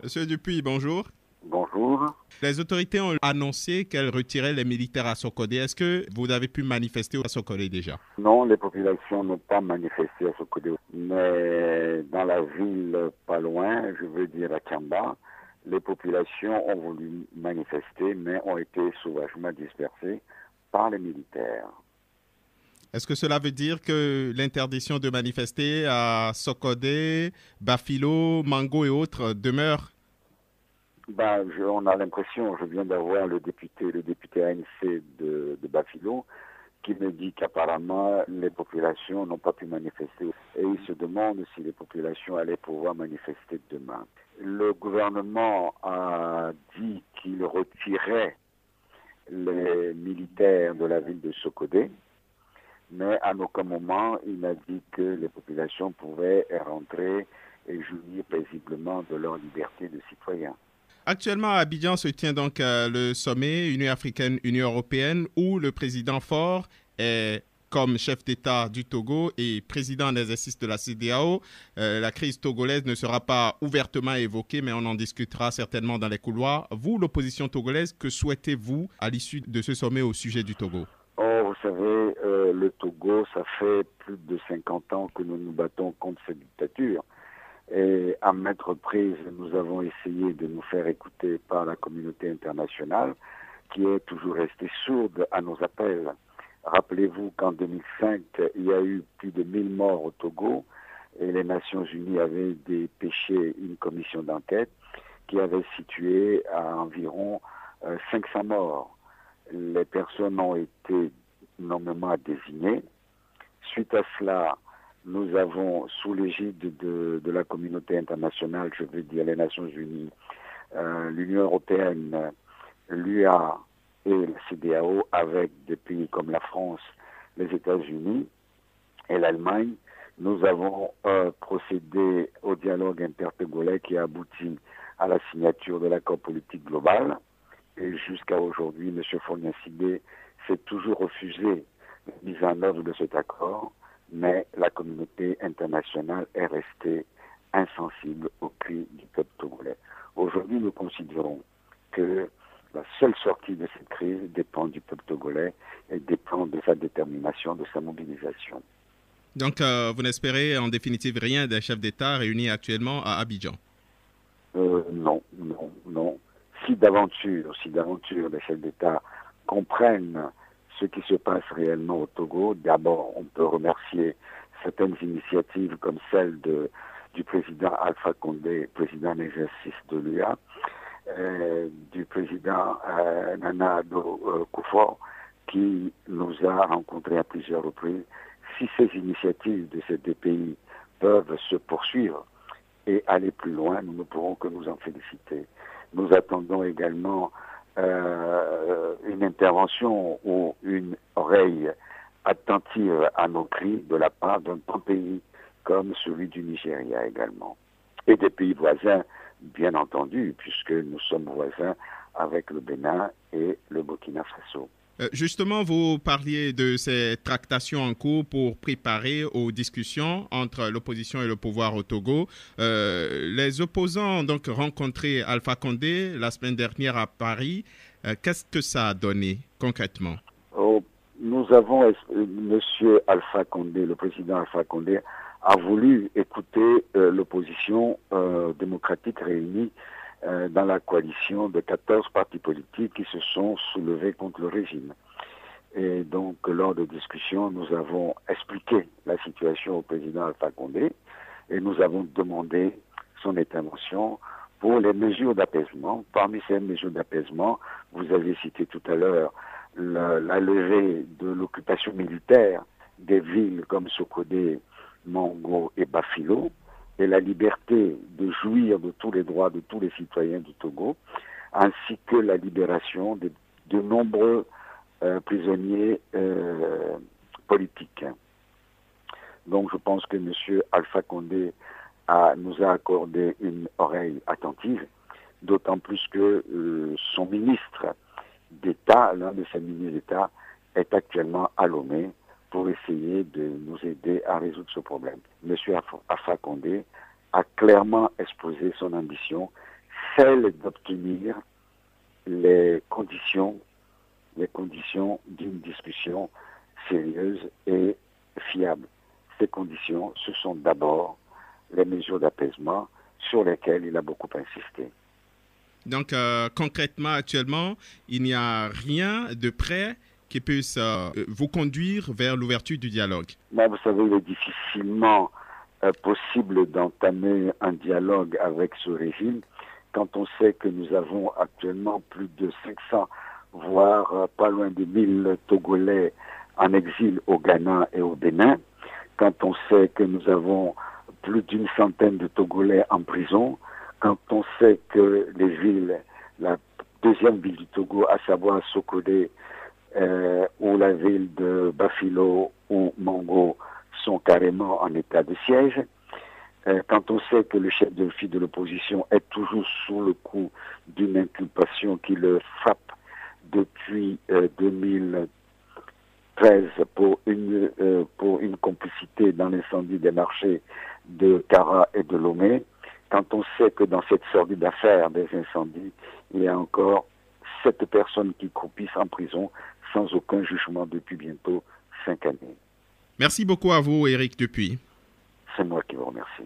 Monsieur Dupuis, bonjour. Bonjour. Les autorités ont annoncé qu'elles retiraient les militaires à Sokodé. Est-ce que vous avez pu manifester à Sokodé déjà? Non, les populations n'ont pas manifesté à Sokodé. Mais dans la ville pas loin, je veux dire à Kamba, les populations ont voulu manifester, mais ont été sauvagement dispersées par les militaires. Est-ce que cela veut dire que l'interdiction de manifester à Sokodé, Bafilo, Mango et autres demeure? On a l'impression, je viens d'avoir le député ANC de Bafilo, qui me dit qu'apparemment les populations n'ont pas pu manifester. Et il se demande si les populations allaient pouvoir manifester demain. Le gouvernement a dit qu'il retirait les militaires de la ville de Sokodé, mais à aucun moment il n'a dit que les populations pouvaient rentrer et jouir paisiblement de leur liberté de citoyens. Actuellement, à Abidjan se tient donc le sommet Union africaine-Union européenne où le président Faure est comme chef d'État du Togo et président en exercice de la CEDEAO. La crise togolaise ne sera pas ouvertement évoquée, mais on en discutera certainement dans les couloirs. Vous, l'opposition togolaise, que souhaitez-vous à l'issue de ce sommet au sujet du Togo? Oh, vous savez, le Togo, ça fait plus de 50 ans que nous nous battons contre cette dictature. Et à maintes reprises, nous avons essayé de nous faire écouter par la communauté internationale, qui est toujours restée sourde à nos appels. Rappelez-vous qu'en 2005, il y a eu plus de 1000 morts au Togo, et les Nations Unies avaient dépêché une commission d'enquête qui avait situé à environ 500 morts. Les personnes ont été nommément désignées. Suite à cela, nous avons, sous l'égide de la communauté internationale, je veux dire les Nations Unies, l'Union européenne, l'UA et la CEDEAO, avec des pays comme la France, les États-Unis et l'Allemagne, nous avons procédé au dialogue intertogolais qui a abouti à la signature de l'accord politique global. Et jusqu'à aujourd'hui, M. Faure-Gnassingbé s'est toujours refusé la mise en œuvre de cet accord, mais la communauté internationale est restée insensible au cri du peuple togolais. Aujourd'hui, nous considérons que la seule sortie de cette crise dépend du peuple togolais et dépend de sa détermination, de sa mobilisation. Donc, vous n'espérez en définitive rien des chefs d'État réunis actuellement à Abidjan? Non. Si d'aventure les chefs d'État comprennent ce qui se passe réellement au Togo, d'abord, on peut remercier certaines initiatives comme celle du président Alpha Condé, président en exercice de l'UA, du président Nana Addo Kufuor, qui nous a rencontrés à plusieurs reprises. Si ces initiatives de ces deux pays peuvent se poursuivre et aller plus loin, nous ne pourrons que nous en féliciter. Nous attendons également une intervention ou une oreille attentive à nos cris de la part d'un grand pays comme celui du Nigeria également. Et des pays voisins, bien entendu, puisque nous sommes voisins avec le Bénin et le Burkina Faso. Justement, vous parliez de ces tractations en cours pour préparer aux discussions entre l'opposition et le pouvoir au Togo. Les opposants ont donc rencontré Alpha Condé la semaine dernière à Paris. Qu'est-ce que ça a donné concrètement? Nous avons, Monsieur Alpha Condé, le président Alpha Condé, a voulu écouter l'opposition démocratique réunie dans la coalition de 14 partis politiques qui se sont soulevés contre le régime. Et donc, lors de discussions, nous avons expliqué la situation au président Alpha Condé et nous avons demandé son intervention pour les mesures d'apaisement. Parmi ces mesures d'apaisement, vous avez cité tout à l'heure la levée de l'occupation militaire des villes comme Sokodé, Mango et Bafilo, et la liberté de jouir de tous les droits de tous les citoyens du Togo, ainsi que la libération de nombreux prisonniers politiques. Donc je pense que M. Alpha Condé nous a accordé une oreille attentive, d'autant plus que son ministre d'État, l'un de ses ministres d'État, est actuellement à Lomé pour essayer de nous aider à résoudre ce problème. M. Alpha Condé a clairement exposé son ambition celle d'obtenir les conditions d'une discussion sérieuse et fiable. Ces conditions, ce sont d'abord les mesures d'apaisement sur lesquelles il a beaucoup insisté. Donc, concrètement, actuellement, il n'y a rien de prêt qui puisse vous conduire vers l'ouverture du dialogue. Mais vous savez, il est difficilement possible d'entamer un dialogue avec ce régime quand on sait que nous avons actuellement plus de 500, voire pas loin de 1000 Togolais en exil au Ghana et au Bénin, quand on sait que nous avons plus d'une centaine de Togolais en prison, quand on sait que les villes, la deuxième ville du Togo, à savoir Sokodé, ou la ville de Bafilo ou Mongo sont carrément en état de siège, quand on sait que le chef de file de l'opposition est toujours sous le coup d'une inculpation qui le frappe depuis 2013 pour une complicité dans l'incendie des marchés de Kara et de Lomé, quand on sait que dans cette sordide affaire des incendies, il y a encore 7 personnes qui croupissent en prison sans aucun jugement depuis bientôt 5 années. Merci beaucoup à vous, Éric Dupuy. C'est moi qui vous remercie.